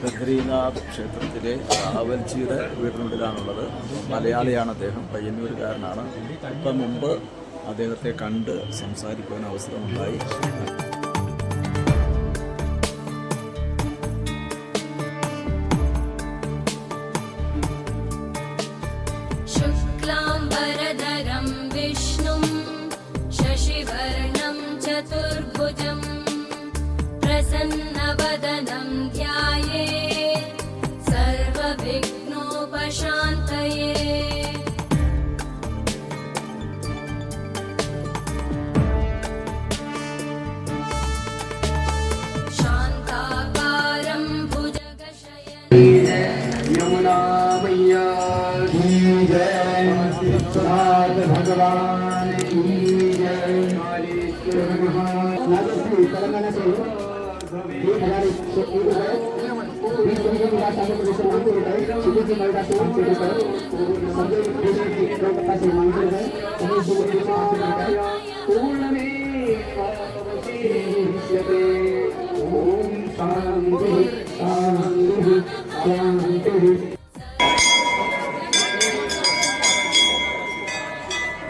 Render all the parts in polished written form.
ബദ്രീനാഥ് ക്ഷേത്രത്തിലെ റാവൽജിയുടെ വീടിനുള്ളിലാണുള്ളത്. മലയാളിയാണ് അദ്ദേഹം, പയ്യന്നൂരുകാരനാണ്. ഇപ്പം മുമ്പ് അദ്ദേഹത്തെ കണ്ട് സംസാരിക്കുവാൻ അവസരമുണ്ടായി. ശുക്ലാംബരധരം വിഷ്ണും ശശിവർണം ചതുർഭുജം പ്രസന്നവദനം ധ്യായേത് സർവവിഘ്നോപശാന്തയേ. ശാന്താകാരം ഭുജഗശയനം यमुना मैया की जय, सिद्धार्थ भगवान की जय। तेलंगाना से 2000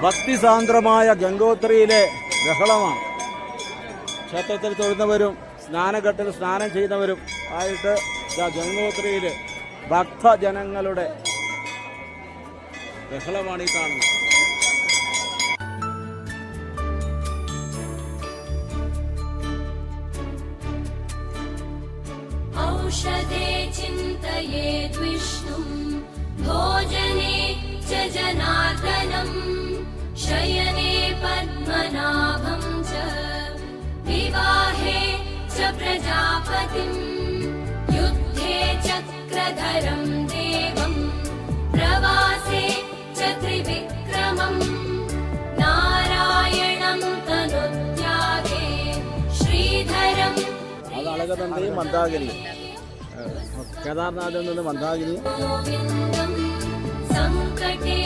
ഭക്തിസാന്ദ്രമായ ഗംഗോത്രിയിലെ ബഹളമാണ്. ക്ഷേത്രത്തിൽ തൊഴുന്നവരും സ്നാനഘട്ടിൽ സ്നാനം ചെയ്യുന്നവരും ആയിട്ട് ഗംഗോത്രിയിൽ ഭക്തജനങ്ങളുടെ ബഹളമാണ് ഈ കാണുന്നത്. ഔഷധേ ചിന്തയേത് വിഷ്ണും ഭോജനേ ച ജനാർദ്ദനം ശയനേ പദ്മനാഭം ച വിവാഹേ ച പ്രജാപതിം യുദ്ധേ ചക്രധരം ദേവം പ്രവാസേ ച ത്രിവിക്രമം നാരായണം തനുത്യാഗേ ശ്രീധരം. അത് അളകനന്ദയും മന്ദാകിനി, കേദാർനാഥിൽ നിന്ന് മന്ദാകിനി. ഗോവിന്ദം സങ്കടേ